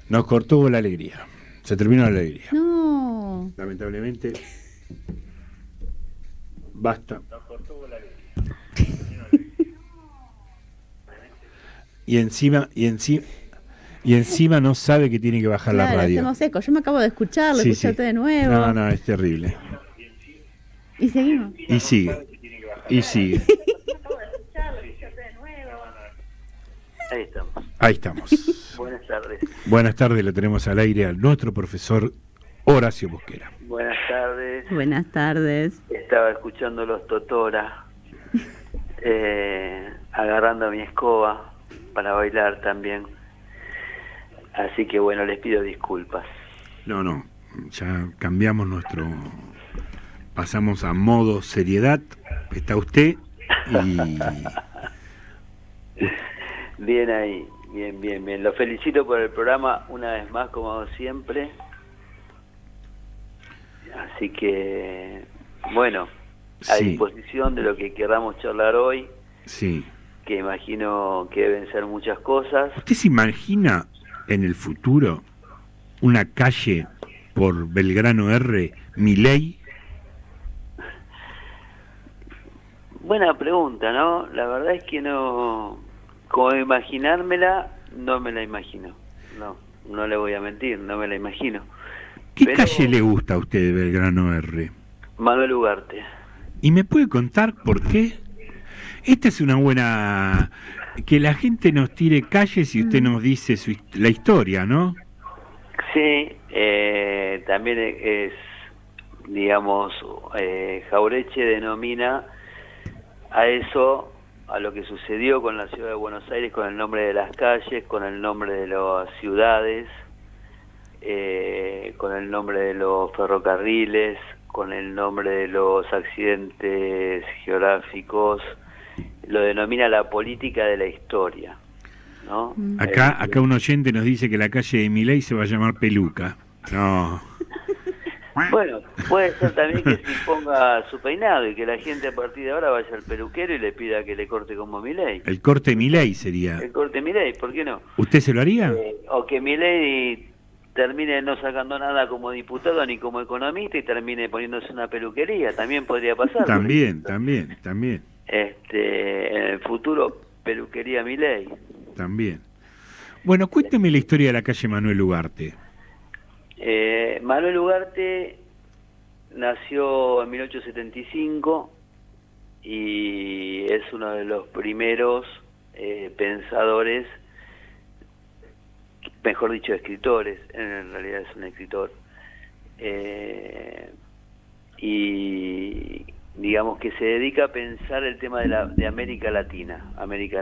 Nos cortó la alegría. Se terminó la alegría. No. Lamentablemente. Basta. Nos cortó la alegría. Y encima no sabe que tiene que bajar la Claro, radio. hacemos eco. Yo me acabo de escucharlo, Sí, escucharte sí. de nuevo. No, es terrible. Y seguimos. Y sigue. Y sigue. Ahí estamos. Ahí estamos. Buenas tardes. Buenas tardes, lo tenemos al aire a nuestro profesor Horacio Mosquera. Buenas tardes. Buenas tardes. Estaba escuchando los Totora, agarrando mi escoba para bailar también. Así que bueno, les pido disculpas. No, ya cambiamos pasamos a modo seriedad. Está usted y... Bien ahí, bien. Lo felicito por el programa una vez más, como hago siempre. Así que, bueno, a Sí. disposición de lo que queramos charlar hoy, Sí. que imagino que deben ser muchas cosas. ¿Usted se imagina en el futuro una calle por Belgrano R, Milei? Buena pregunta, ¿no? La verdad es que no, como imaginármela, no me la imagino. No le voy a mentir, no me la imagino. ¿Qué Pero calle le gusta a usted de Belgrano R? Manuel Ugarte. ¿Y me puede contar por qué? Esta es una buena... Que la gente nos tire calles y usted nos dice la historia, ¿no? Sí, también es, digamos, Jaureche denomina a eso, a lo que sucedió con la ciudad de Buenos Aires, con el nombre de las calles, con el nombre de las ciudades, con el nombre de los ferrocarriles, con el nombre de los accidentes geográficos. Lo denomina la política de la historia, ¿no? Acá un oyente nos dice que la calle de Milei se va a llamar Peluca. No. Bueno, puede ser también que se imponga su peinado y que la gente a partir de ahora vaya al peluquero y le pida que le corte como Milei. El corte Milei sería. El corte Milei, ¿por qué no? ¿Usted se lo haría? O que Milei termine no sacando nada como diputado ni como economista y termine poniéndose una peluquería, también podría pasar. También. En el futuro, peluquería Milei. También. Bueno, cuénteme la historia de la calle Manuel Ugarte. Manuel Ugarte nació en 1875 y es uno de los primeros pensadores, mejor dicho, escritores. En realidad es un escritor, y digamos que se dedica a pensar el tema de América Latina, América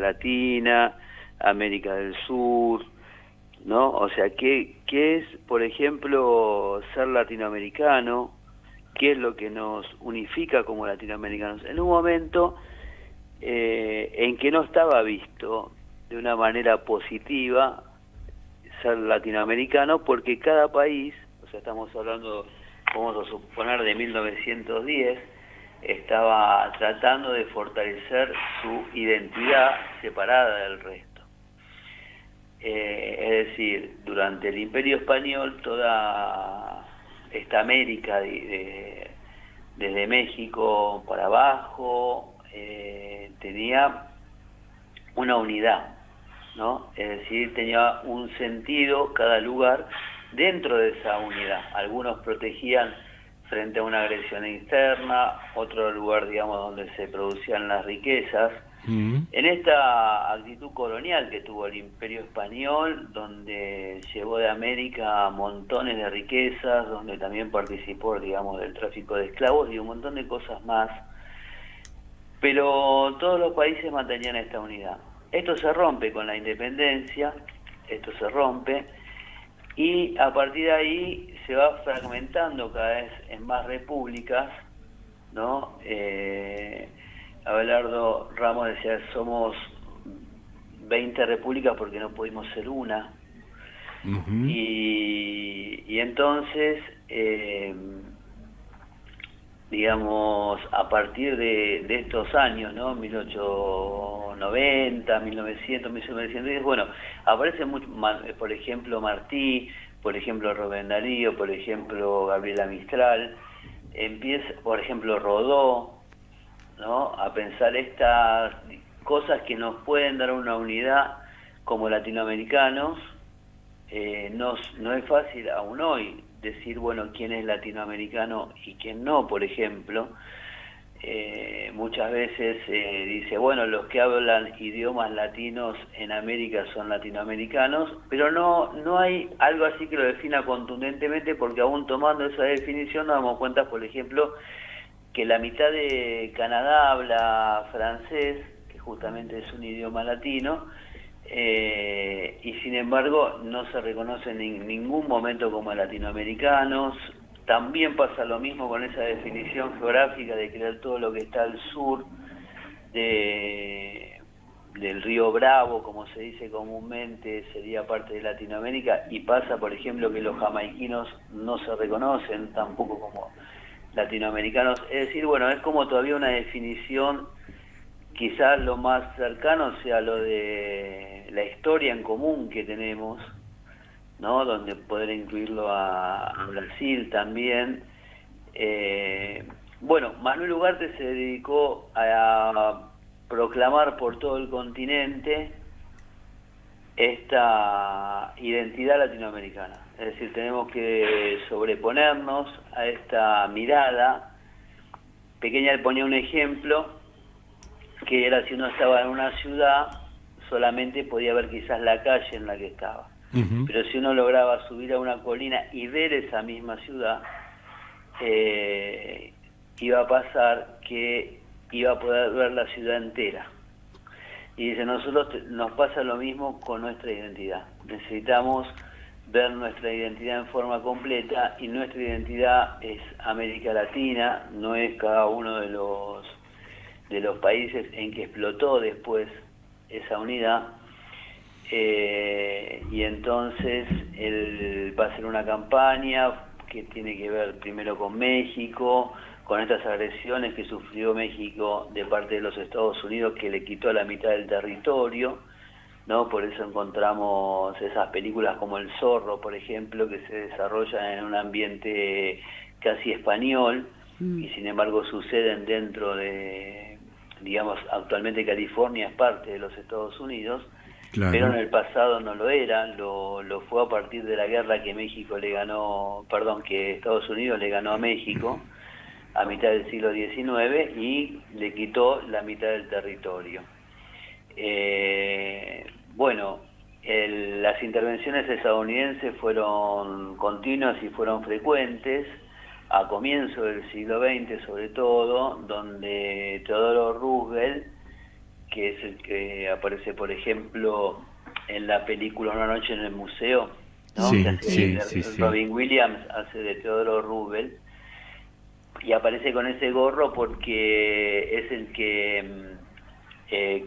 del Sur, ¿no? O sea, ¿qué es, por ejemplo, ser latinoamericano? ¿Qué es lo que nos unifica como latinoamericanos? En un momento en que no estaba visto de una manera positiva ser latinoamericano, porque cada país, o sea, estamos hablando, vamos a suponer, de 1910, estaba tratando de fortalecer su identidad separada del resto. Es decir, durante el Imperio Español, toda esta América, desde México para abajo, tenía una unidad, ¿no? Es decir, tenía un sentido cada lugar dentro de esa unidad. Algunos protegían frente a una agresión externa, otro lugar, digamos, donde se producían las riquezas. En esta actitud colonial que tuvo el Imperio Español, donde llevó de América montones de riquezas, donde también participó, digamos, del tráfico de esclavos y un montón de cosas más, pero todos los países mantenían esta unidad. Esto se rompe con la independencia, y a partir de ahí se va fragmentando cada vez en más repúblicas, ¿no? Abelardo Ramos decía, somos 20 repúblicas porque no pudimos ser una. Y entonces digamos, a partir de estos años, ¿no? 1890, 1900, 1910, bueno, aparece mucho, por ejemplo, Martí, por ejemplo, Rubén Darío, por ejemplo, Gabriela Mistral, empieza, por ejemplo, Rodó, ¿no? A pensar estas cosas que nos pueden dar una unidad como latinoamericanos. No es fácil aún hoy decir, bueno, quién es latinoamericano y quién no, por ejemplo. Muchas veces dice, bueno, los que hablan idiomas latinos en América son latinoamericanos, pero no hay algo así que lo defina contundentemente, porque aún tomando esa definición nos damos cuenta, por ejemplo, que la mitad de Canadá habla francés, que justamente es un idioma latino, y sin embargo no se reconoce en ningún momento como latinoamericanos. También pasa lo mismo con esa definición geográfica de creer todo lo que está al sur del río Bravo, como se dice comúnmente, sería parte de Latinoamérica, y pasa, por ejemplo, que los jamaiquinos no se reconocen tampoco como latinoamericanos. Es decir, bueno, es como todavía una definición. Quizás lo más cercano sea lo de la historia en común que tenemos, ¿no? Donde poder incluirlo a Brasil también. Bueno, Manuel Ugarte se dedicó a proclamar por todo el continente esta identidad latinoamericana. Es decir, tenemos que sobreponernos a esta mirada. Pequeña le ponía un ejemplo, que era si uno estaba en una ciudad, solamente podía ver quizás la calle en la que estaba. Uh-huh. Pero si uno lograba subir a una colina y ver esa misma ciudad, iba a pasar que iba a poder ver la ciudad entera. Y dice, nosotros nos pasa lo mismo con nuestra identidad. Necesitamos ver nuestra identidad en forma completa, y nuestra identidad es América Latina, no es cada uno de los países en que explotó después esa unidad. Y entonces él va a hacer una campaña que tiene que ver primero con México, con estas agresiones que sufrió México de parte de los Estados Unidos, que le quitó la mitad del territorio, ¿no? Por eso encontramos esas películas como El Zorro, por ejemplo, que se desarrollan en un ambiente casi español, y sin embargo suceden dentro de, digamos, actualmente California es parte de los Estados Unidos. Claro. Pero en el pasado no lo era, lo fue a partir de la guerra que que Estados Unidos le ganó a México a mitad del siglo XIX y le quitó la mitad del territorio. Bueno, las intervenciones estadounidenses fueron continuas y fueron frecuentes a comienzo del siglo XX, sobre todo, donde Theodore Roosevelt, que es el que aparece, por ejemplo, en la película Una noche en el museo, ¿no? Sí, que hace sí. Robin Williams hace de Theodore Roosevelt, y aparece con ese gorro porque es el que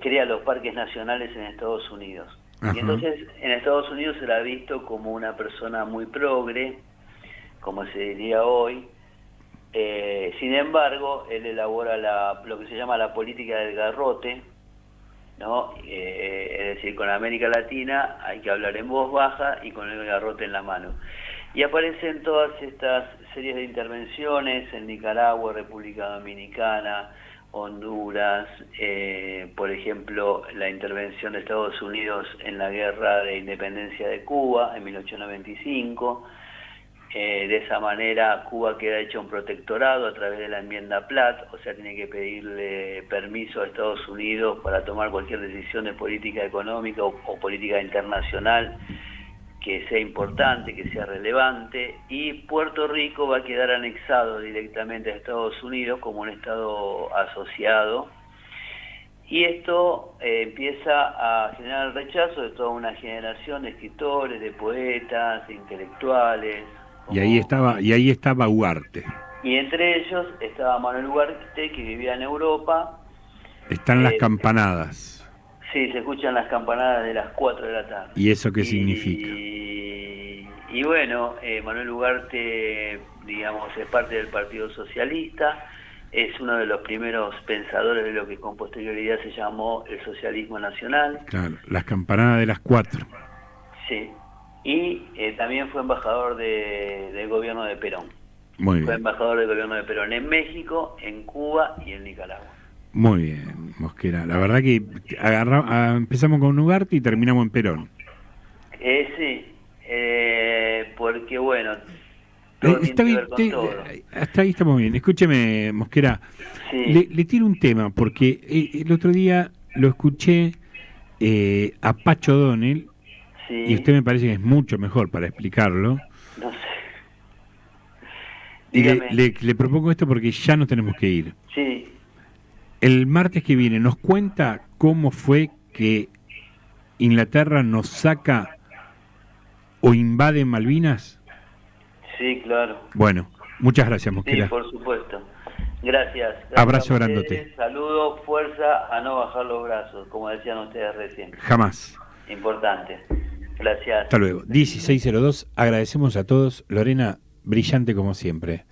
crea los parques nacionales en Estados Unidos. Ajá. Y entonces en Estados Unidos se la ha visto como una persona muy progre, como se diría hoy. Sin embargo, él elabora lo que se llama la política del garrote, ¿no? Es decir, con América Latina hay que hablar en voz baja y con el garrote en la mano. Y aparecen todas estas series de intervenciones en Nicaragua, República Dominicana, Honduras, por ejemplo, la intervención de Estados Unidos en la guerra de independencia de Cuba en 1895. De esa manera Cuba queda hecha un protectorado a través de la enmienda Platt, o sea, tiene que pedirle permiso a Estados Unidos para tomar cualquier decisión de política económica o política internacional que sea importante, que sea relevante, y Puerto Rico va a quedar anexado directamente a Estados Unidos como un estado asociado, y esto empieza a generar el rechazo de toda una generación de escritores, de poetas, de intelectuales. Y ahí estaba Ugarte. Y entre ellos estaba Manuel Ugarte, que vivía en Europa. Están las campanadas. Sí, se escuchan las campanadas de las 4 de la tarde. ¿Y eso qué significa? Y bueno, Manuel Ugarte, digamos, es parte del Partido Socialista, es uno de los primeros pensadores de lo que con posterioridad se llamó el socialismo nacional. Claro, las campanadas de las 4. Sí, y también fue embajador del gobierno de Perón. Muy Fue bien. embajador del gobierno de Perón en México, en Cuba y en Nicaragua. Muy bien, Mosquera. La verdad que empezamos con Ugarte y terminamos en Perón. Sí, porque bueno, todo tiene Está que bien, ver con todo. hasta ahí estamos bien. Escúcheme, Mosquera, Sí, le tiro un tema, porque el otro día lo escuché a Pacho O'Donnell, sí, y usted me parece que es mucho mejor para explicarlo. no sé. Y Dígame. le propongo esto porque ya nos tenemos que ir. Sí, El martes que viene nos cuenta cómo fue que Inglaterra nos saca o invade Malvinas. sí, claro. Bueno, muchas gracias, Sí, Mosquera. por supuesto. Gracias. Abrazo a ustedes. grandote. Saludos, fuerza, a no bajar los brazos, como decían ustedes recién. Jamás. Importante. Gracias. Hasta luego. 16:02. Agradecemos a todos. Lorena, brillante como siempre.